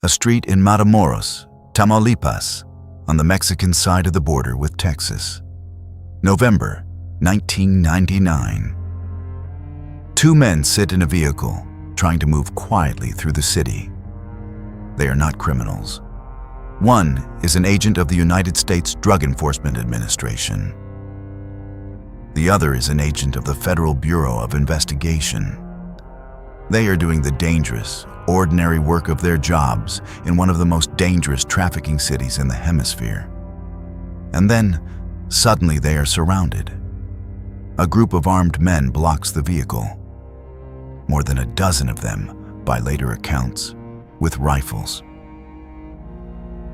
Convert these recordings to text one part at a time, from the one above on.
a street in Matamoros, Tamaulipas, on the Mexican side of the border with Texas. November 1999. Two men sit in a vehicle, trying to move quietly through the city. They are not criminals. One is an agent of the United States Drug Enforcement Administration. The other is an agent of the Federal Bureau of Investigation. They are doing the dangerous, ordinary work of their jobs in one of the most dangerous trafficking cities in the hemisphere. And then, suddenly they are surrounded. A group of armed men blocks the vehicle. More than a dozen of them, by later accounts, with rifles.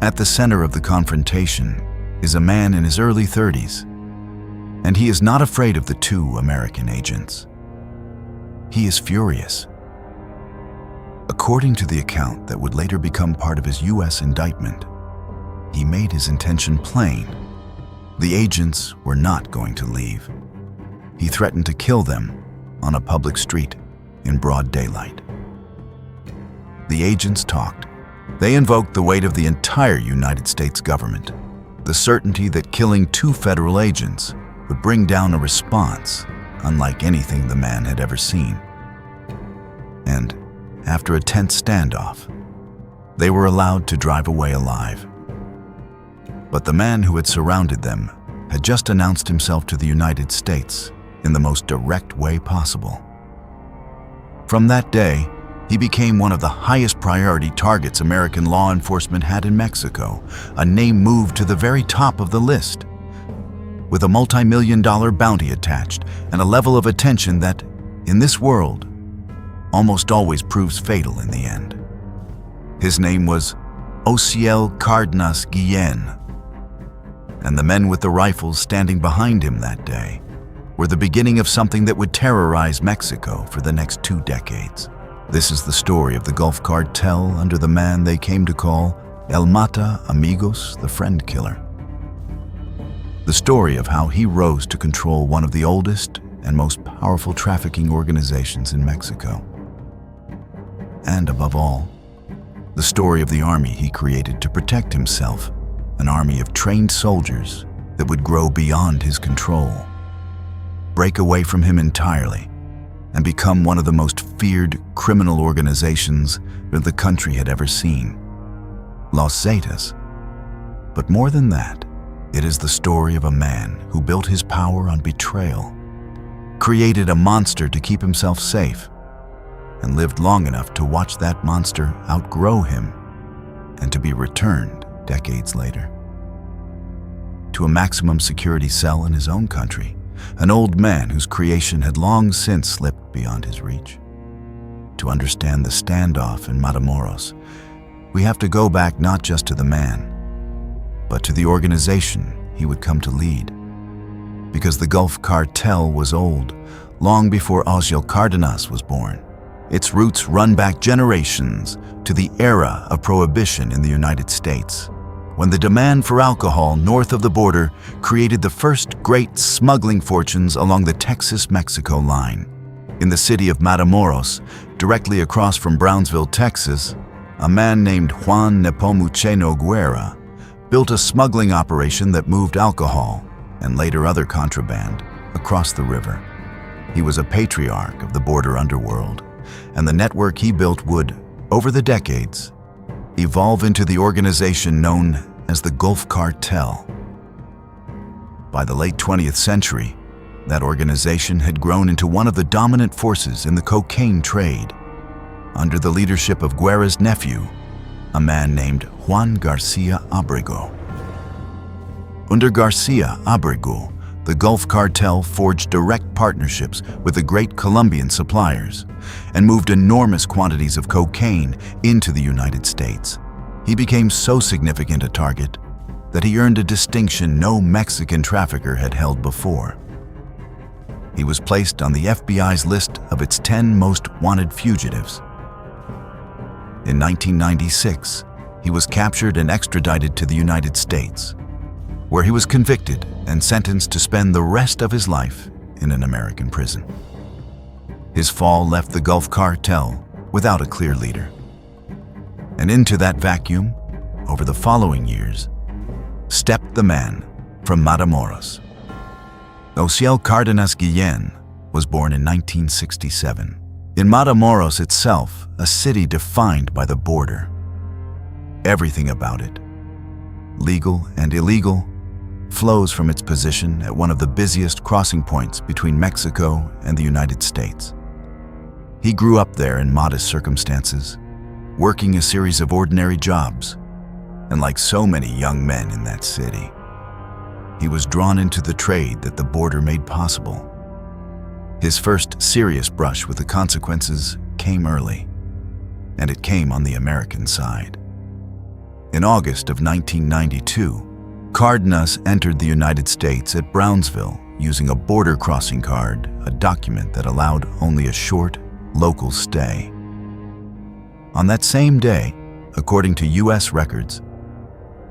At the center of the confrontation is a man in his early 30s, and he is not afraid of the two American agents. He is furious. According to the account that would later become part of his U.S. indictment, he made his intention plain. The agents were not going to leave. He threatened to kill them on a public street in broad daylight. The agents talked. They invoked the weight of the entire United States government, the certainty that killing two federal agents would bring down a response unlike anything the man had ever seen. And after a tense standoff, they were allowed to drive away alive. But the man who had surrounded them had just announced himself to the United States in the most direct way possible. From that day, he became one of the highest priority targets American law enforcement had in Mexico, a name moved to the very top of the list, with a multi-million-dollar bounty attached and a level of attention that, in this world, almost always proves fatal in the end. His name was Osiel Cardenas Guillen, and the men with the rifles standing behind him that day were the beginning of something that would terrorize Mexico for the next 2 decades. This is the story of the Gulf Cartel under the man they came to call El Mata Amigos, the friend killer. The story of how he rose to control one of the oldest and most powerful trafficking organizations in Mexico. And above all, the story of the army he created to protect himself, an army of trained soldiers that would grow beyond his control, break away from him entirely, and become one of the most feared criminal organizations that the country had ever seen, Los Zetas. But more than that, it is the story of a man who built his power on betrayal, created a monster to keep himself safe, and lived long enough to watch that monster outgrow him and to be returned decades later to a maximum security cell in his own country, an old man whose creation had long since slipped beyond his reach. To understand the standoff in Matamoros, we have to go back not just to the man, but to the organization he would come to lead. Because the Gulf Cartel was old, long before Osiel Cardenas was born. Its roots run back generations to the era of prohibition in the United States, when the demand for alcohol north of the border created the first great smuggling fortunes along the Texas-Mexico line. In the city of Matamoros, directly across from Brownsville, Texas, a man named Juan Nepomuceno Guerra built a smuggling operation that moved alcohol, and later other contraband, across the river. He was a patriarch of the border underworld, and the network he built would, over the decades, evolve into the organization known as the Gulf Cartel. By the late 20th century, that organization had grown into one of the dominant forces in the cocaine trade, under the leadership of Guerra's nephew, a man named Juan Garcia Abrego. Under Garcia Abrego, the Gulf Cartel forged direct partnerships with the great Colombian suppliers and moved enormous quantities of cocaine into the United States. He became so significant a target that he earned a distinction no Mexican trafficker had held before. He was placed on the FBI's list of its 10 most wanted fugitives. In 1996, he was captured and extradited to the United States, where he was convicted and sentenced to spend the rest of his life in an American prison. His fall left the Gulf Cartel without a clear leader. And into that vacuum, over the following years, stepped the man from Matamoros. Osiel Cardenas Guillen was born in 1967. In Matamoros itself, a city defined by the border. Everything about it, legal and illegal, flows from its position at one of the busiest crossing points between Mexico and the United States. He grew up there in modest circumstances, working a series of ordinary jobs, and like so many young men in that city, he was drawn into the trade that the border made possible. His first serious brush with the consequences came early, and it came on the American side. In August of 1992, Cardenas entered the United States at Brownsville using a border crossing card, a document that allowed only a short, local stay. On that same day, according to U.S. records,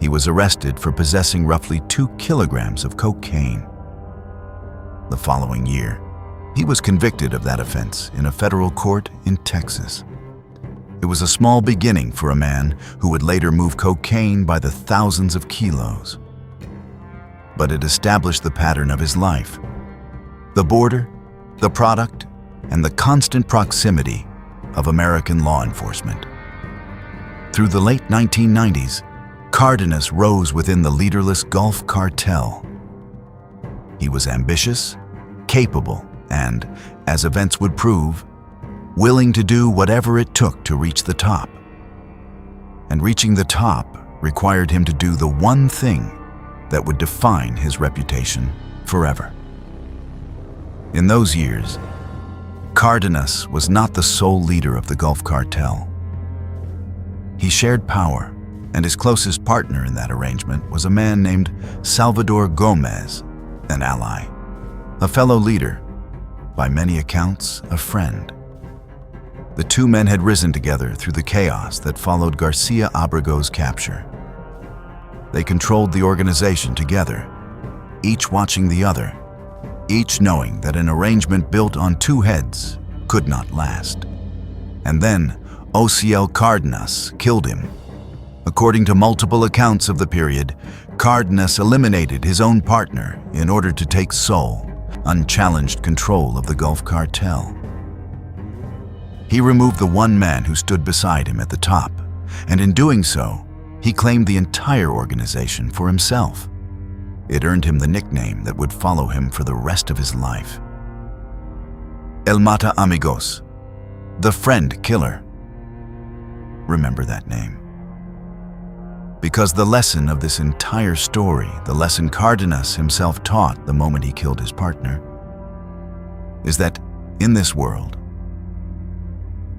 he was arrested for possessing roughly 2 kilograms of cocaine. The following year, he was convicted of that offense in a federal court in Texas. It was a small beginning for a man who would later move cocaine by the thousands of kilos. But it established the pattern of his life. The border, the product, and the constant proximity of American law enforcement. Through the late 1990s, Cardenas rose within the leaderless Gulf Cartel. He was ambitious, capable, and, as events would prove, willing to do whatever it took to reach the top. And reaching the top required him to do the one thing that would define his reputation forever. In those years, Cardenas was not the sole leader of the Gulf Cartel. He shared power, and his closest partner in that arrangement was a man named Salvador Gomez, an ally, a fellow leader, by many accounts, a friend. The two men had risen together through the chaos that followed Garcia Abrago's capture. They controlled the organization together, each watching the other, each knowing that an arrangement built on 2 heads could not last. And then Osiel Cardenas killed him. According to multiple accounts of the period, Cardenas eliminated his own partner in order to take sole, unchallenged control of the Gulf Cartel. He removed the one man who stood beside him at the top, and in doing so, he claimed the entire organization for himself. It earned him the nickname that would follow him for the rest of his life. El Mata Amigos, the friend killer. Remember that name. Because the lesson of this entire story, the lesson Cardenas himself taught the moment he killed his partner, is that in this world,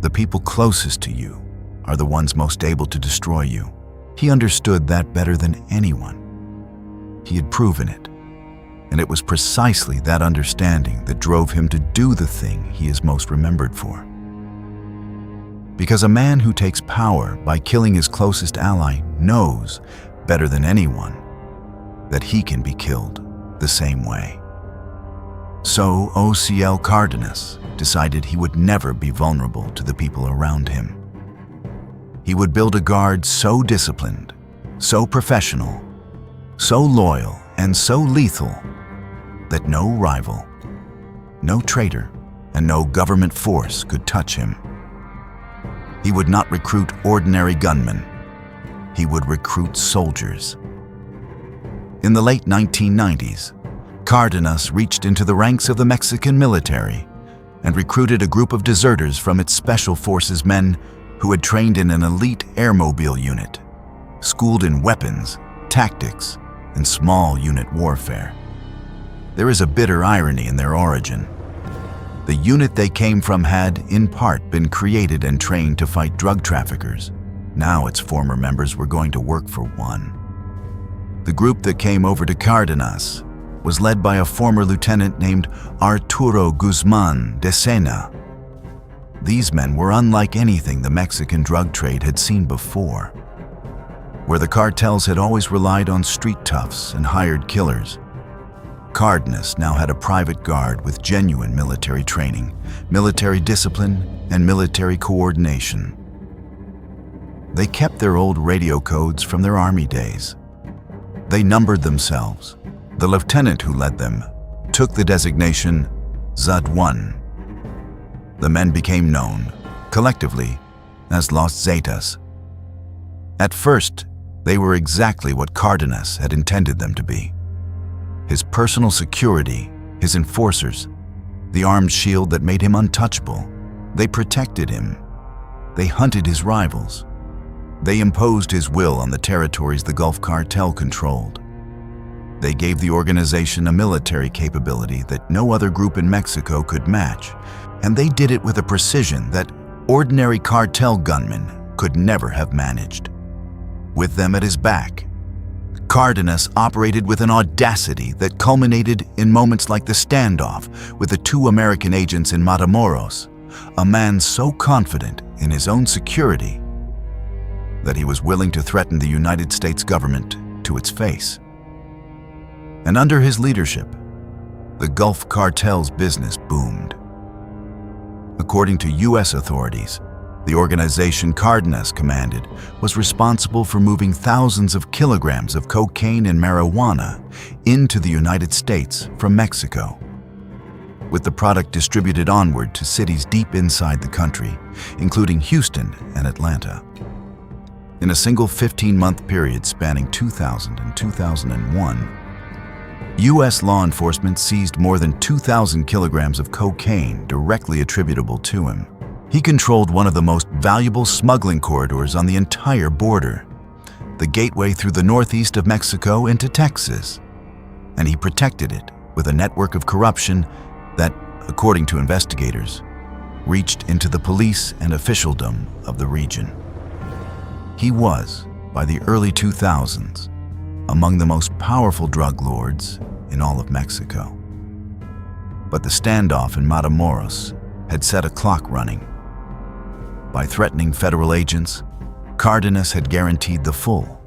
the people closest to you are the ones most able to destroy you. He understood that better than anyone. He had proven it, and it was precisely that understanding that drove him to do the thing he is most remembered for. Because a man who takes power by killing his closest ally knows, better than anyone, that he can be killed the same way. So Osiel Cardenas decided he would never be vulnerable to the people around him. He would build a guard so disciplined, so professional, so loyal, and so lethal that no rival, no traitor, and no government force could touch him. He would not recruit ordinary gunmen. He would recruit soldiers. In the late 1990s, Cardenas reached into the ranks of the Mexican military and recruited a group of deserters from its special forces men who had trained in an elite airmobile unit, schooled in weapons, tactics, and small unit warfare. There is a bitter irony in their origin. The unit they came from had, in part, been created and trained to fight drug traffickers. Now its former members were going to work for one. The group that came over to Cardenas was led by a former lieutenant named Arturo Guzman de Sena. These men were unlike anything the Mexican drug trade had seen before. Where the cartels had always relied on street toughs and hired killers, Cardenas now had a private guard with genuine military training, military discipline, and military coordination. They kept their old radio codes from their army days. They numbered themselves. The lieutenant who led them took the designation Zud 1. The men became known, collectively, as Los Zetas. At first, they were exactly what Cardenas had intended them to be. His personal security, his enforcers, the armed shield that made him untouchable. They protected him. They hunted his rivals. They imposed his will on the territories the Gulf Cartel controlled. They gave the organization a military capability that no other group in Mexico could match, and they did it with a precision that ordinary cartel gunmen could never have managed. With them at his back, Cardenas operated with an audacity that culminated in moments like the standoff with the 2 American agents in Matamoros, a man so confident in his own security that he was willing to threaten the United States government to its face. And under his leadership, the Gulf Cartel's business boomed. According to U.S. authorities, the organization Cardenas commanded was responsible for moving thousands of kilograms of cocaine and marijuana into the United States from Mexico, with the product distributed onward to cities deep inside the country, including Houston and Atlanta. In a single 15-month period spanning 2000 and 2001, U.S. law enforcement seized more than 2,000 kilograms of cocaine directly attributable to him. He controlled one of the most valuable smuggling corridors on the entire border, the gateway through the northeast of Mexico into Texas, and he protected it with a network of corruption that, according to investigators, reached into the police and officialdom of the region. He was, by the early 2000s, among the most powerful drug lords in all of Mexico. But the standoff in Matamoros had set a clock running. By threatening federal agents, Cardenas had guaranteed the full,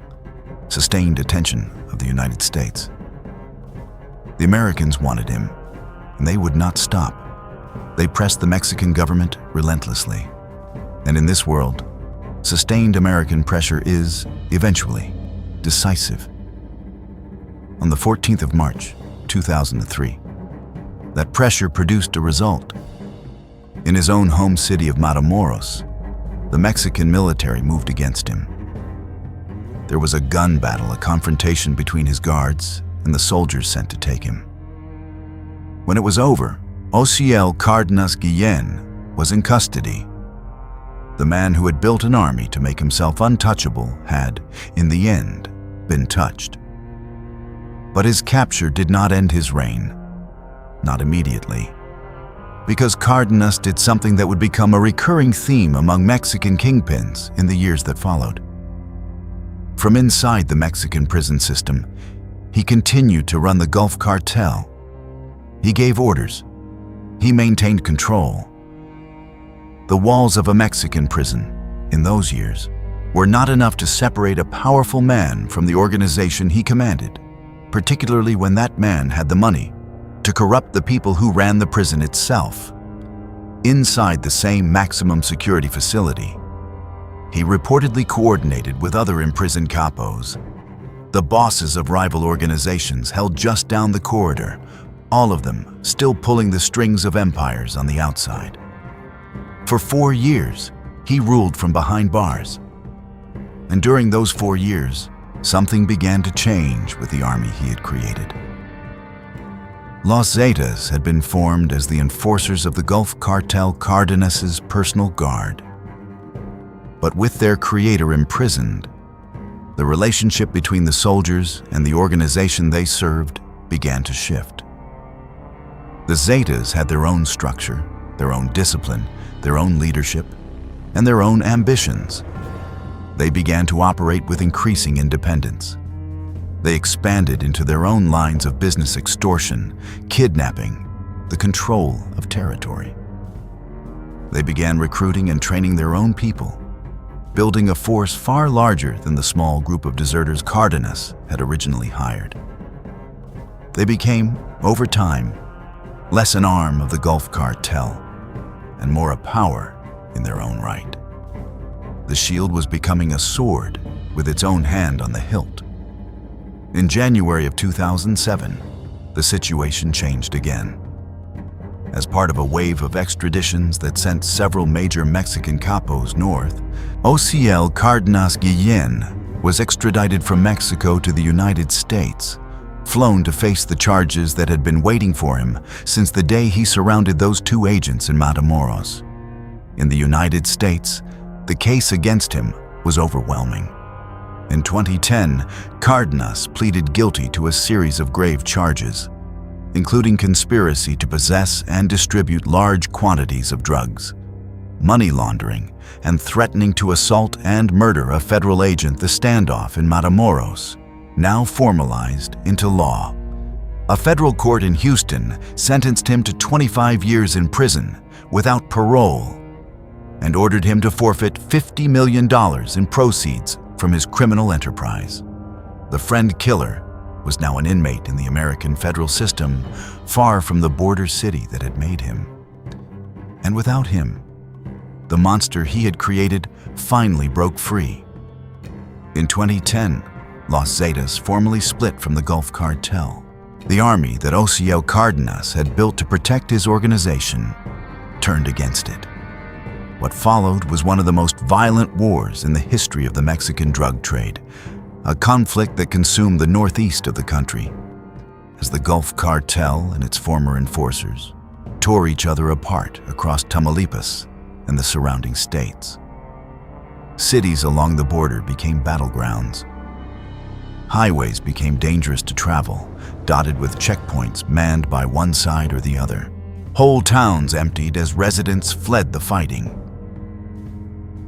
sustained attention of the United States. The Americans wanted him, and they would not stop. They pressed the Mexican government relentlessly. And in this world, sustained American pressure is, eventually, decisive. On the 14th of March, 2003, that pressure produced a result. In his own home city of Matamoros, the Mexican military moved against him. There was a gun battle, a confrontation between his guards and the soldiers sent to take him. When it was over, Osiel Cardenas Guillen was in custody. The man who had built an army to make himself untouchable had, in the end, been touched. But his capture did not end his reign, not immediately, because Cardenas did something that would become a recurring theme among Mexican kingpins in the years that followed. From inside the Mexican prison system, he continued to run the Gulf Cartel. He gave orders. He maintained control. The walls of a Mexican prison, in those years, were not enough to separate a powerful man from the organization he commanded, particularly when that man had the money to corrupt the people who ran the prison itself. Inside the same maximum security facility, he reportedly coordinated with other imprisoned capos, the bosses of rival organizations held just down the corridor, all of them still pulling the strings of empires on the outside. For 4 years, he ruled from behind bars. And during those 4 years, something began to change with the army he had created. Los Zetas had been formed as the enforcers of the Gulf Cartel Cardenas's personal guard. But with their creator imprisoned, the relationship between the soldiers and the organization they served began to shift. The Zetas had their own structure, their own discipline, their own leadership, and their own ambitions. They began to operate with increasing independence. They expanded into their own lines of business extortion, kidnapping, the control of territory. They began recruiting and training their own people, building a force far larger than the small group of deserters Cardenas had originally hired. They became, over time, less an arm of the Gulf Cartel and more a power in their own right. The shield was becoming a sword with its own hand on the hilt. In January of 2007, the situation changed again. As part of a wave of extraditions that sent several major Mexican capos north, Osiel Cardenas Guillen was extradited from Mexico to the United States, flown to face the charges that had been waiting for him since the day he surrounded those two agents in Matamoros. In the United States, the case against him was overwhelming. In 2010, Cardenas pleaded guilty to a series of grave charges, including conspiracy to possess and distribute large quantities of drugs, money laundering, and threatening to assault and murder a federal agent, the standoff in Matamoros, now formalized into law. A federal court in Houston sentenced him to 25 years in prison without parole and ordered him to forfeit $50 million in proceeds from his criminal enterprise. The friend killer was now an inmate in the American federal system, far from the border city that had made him. And without him, the monster he had created finally broke free. In 2010, Los Zetas formally split from the Gulf Cartel. The army that Osiel Cardenas had built to protect his organization turned against it. What followed was one of the most violent wars in the history of the Mexican drug trade, a conflict that consumed the northeast of the country, as the Gulf Cartel and its former enforcers tore each other apart across Tamaulipas and the surrounding states. Cities along the border became battlegrounds. Highways became dangerous to travel, dotted with checkpoints manned by one side or the other. Whole towns emptied as residents fled the fighting.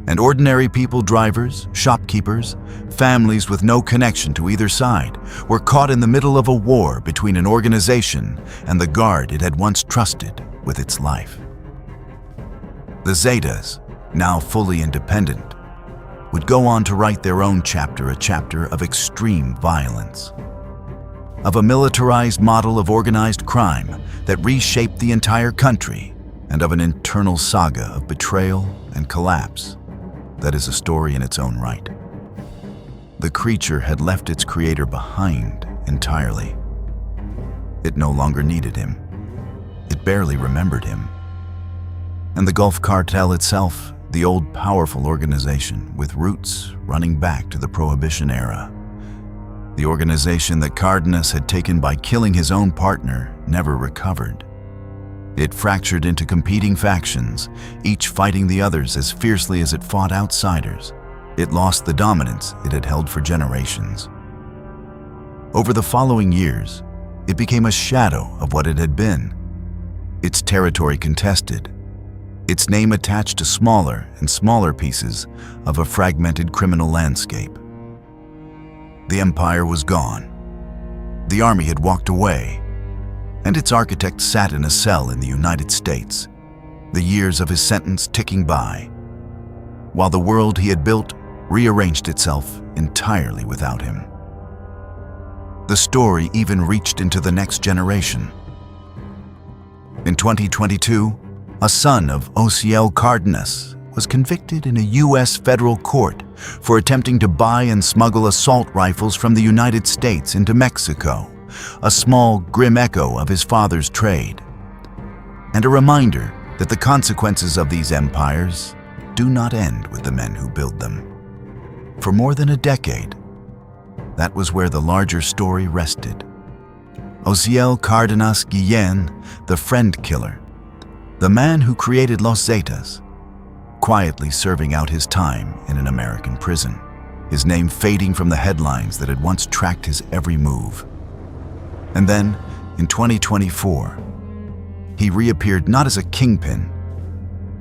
And ordinary people, drivers, shopkeepers, families with no connection to either side, were caught in the middle of a war between an organization and the guard it had once trusted with its life. The Zetas, now fully independent, would go on to write their own chapter, a chapter of extreme violence, of a militarized model of organized crime that reshaped the entire country, and of an internal saga of betrayal and collapse that is a story in its own right. The creature had left its creator behind entirely. It no longer needed him. It barely remembered him. And the Gulf Cartel itself, the old powerful organization with roots running back to the Prohibition era, the organization that Cardenas had taken by killing his own partner, never recovered. It fractured into competing factions, each fighting the others as fiercely as it fought outsiders. It lost the dominance it had held for generations. Over the following years, it became a shadow of what it had been. Its territory contested, its name attached to smaller and smaller pieces of a fragmented criminal landscape. The empire was gone. The army had walked away, and its architect sat in a cell in the United States, the years of his sentence ticking by, while the world he had built rearranged itself entirely without him. The story even reached into the next generation. In 2022, a son of Osiel Cardenas was convicted in a U.S. federal court for attempting to buy and smuggle assault rifles from the United States into Mexico, a small, grim echo of his father's trade, and a reminder that the consequences of these empires do not end with the men who build them. For more than a decade, that was where the larger story rested. Osiel Cardenas Guillen, the friend killer, the man who created Los Zetas, quietly serving out his time in an American prison, his name fading from the headlines that had once tracked his every move. And then, in 2024, he reappeared not as a kingpin,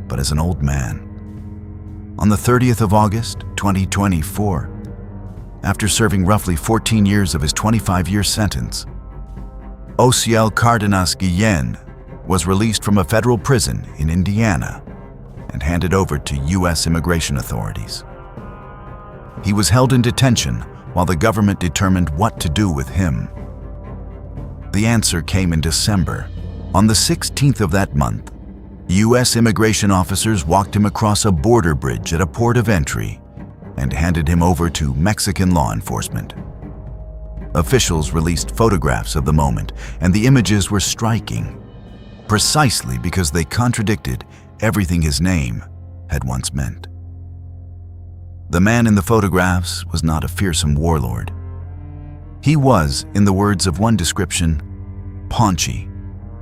but as an old man. On the 30th of August, 2024, after serving roughly 14 years of his 25-year sentence, Osiel Cardenas Guillen was released from a federal prison in Indiana and handed over to U.S. immigration authorities. He was held in detention while the government determined what to do with him. The answer came in December. On the 16th of that month, U.S. immigration officers walked him across a border bridge at a port of entry and handed him over to Mexican law enforcement. Officials released photographs of the moment, and the images were striking, precisely because they contradicted everything his name had once meant. The man in the photographs was not a fearsome warlord. He was, in the words of one description, paunchy,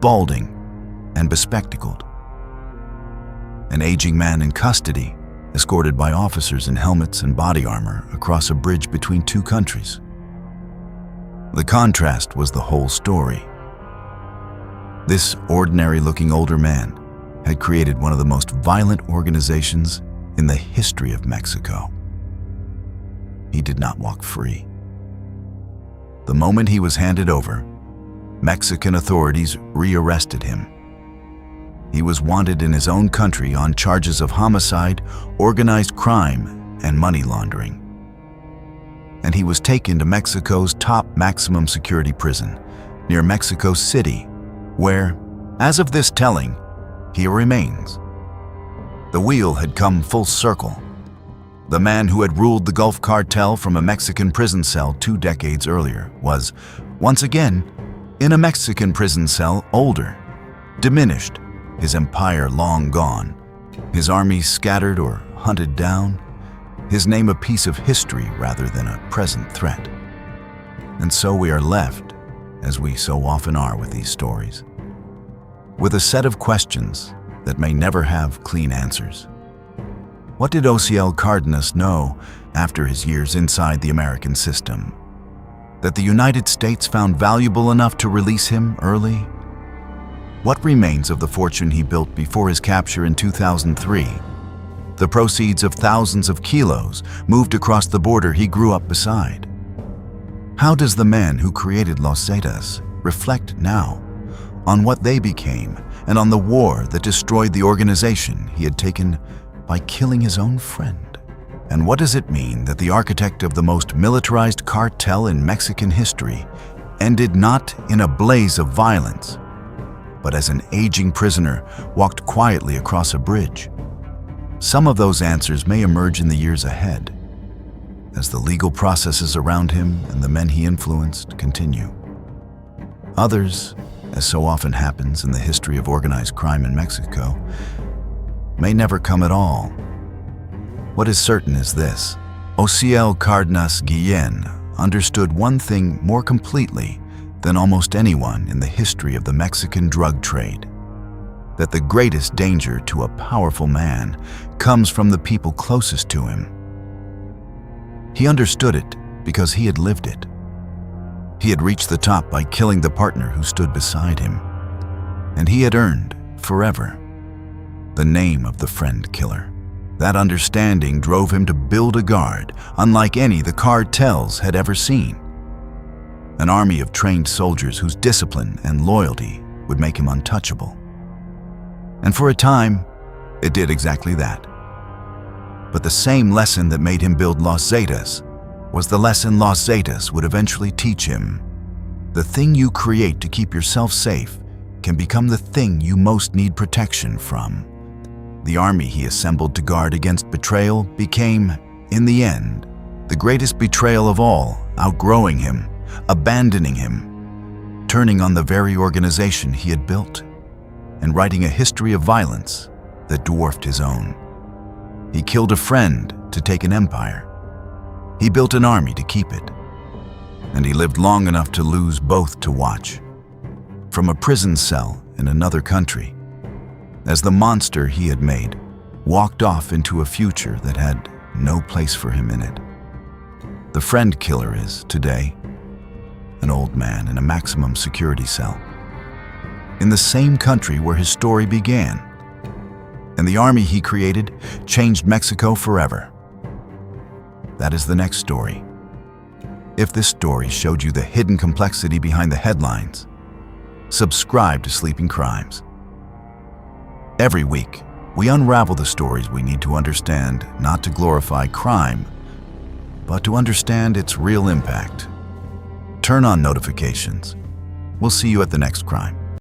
balding, and bespectacled. An aging man in custody, escorted by officers in helmets and body armor across a bridge between two countries. The contrast was the whole story. This ordinary-looking older man had created one of the most violent organizations in the history of Mexico. He did not walk free. The moment he was handed over, Mexican authorities rearrested him. He was wanted in his own country on charges of homicide, organized crime, and money laundering. And he was taken to Mexico's top maximum security prison, near Mexico City, where, as of this telling, he remains. The wheel had come full circle. The man who had ruled the Gulf Cartel from a Mexican prison cell 2 decades earlier was, once again, in a Mexican prison cell, older, diminished, his empire long gone, his army scattered or hunted down, his name a piece of history rather than a present threat. And so we are left, as we so often are with these stories, with a set of questions that may never have clean answers. What did Osiel Cardenas know after his years inside the American system? That the United States found valuable enough to release him early? What remains of the fortune he built before his capture in 2003? The proceeds of thousands of kilos moved across the border he grew up beside? How does the man who created Los Zetas reflect now on what they became and on the war that destroyed the organization he had taken by killing his own friend? And what does it mean that the architect of the most militarized cartel in Mexican history ended not in a blaze of violence, but as an aging prisoner walked quietly across a bridge? Some of those answers may emerge in the years ahead, as the legal processes around him and the men he influenced continue. Others, as so often happens in the history of organized crime in Mexico, may never come at all. What is certain is this: Osiel Cardenas Guillen understood one thing more completely than almost anyone in the history of the Mexican drug trade: that the greatest danger to a powerful man comes from the people closest to him. He understood it because he had lived it. He had reached the top by killing the partner who stood beside him, and he had earned, forever, the name of the friend killer. That understanding drove him to build a guard unlike any the cartels had ever seen. An army of trained soldiers whose discipline and loyalty would make him untouchable. And for a time, it did exactly that. But the same lesson that made him build Los Zetas was the lesson Los Zetas would eventually teach him. The thing you create to keep yourself safe can become the thing you most need protection from. The army he assembled to guard against betrayal became, in the end, the greatest betrayal of all, outgrowing him, abandoning him, turning on the very organization he had built, and writing a history of violence that dwarfed his own. He killed a friend to take an empire. He built an army to keep it. And he lived long enough to lose both to watch. From a prison cell in another country, as the monster he had made walked off into a future that had no place for him in it. The friend killer is, today, an old man in a maximum security cell, in the same country where his story began. And the army he created changed Mexico forever. That is the next story. If this story showed you the hidden complexity behind the headlines, subscribe to Sleeping Crimes. Every week, we unravel the stories we need to understand, not to glorify crime, but to understand its real impact. Turn on notifications. We'll see you at the next crime.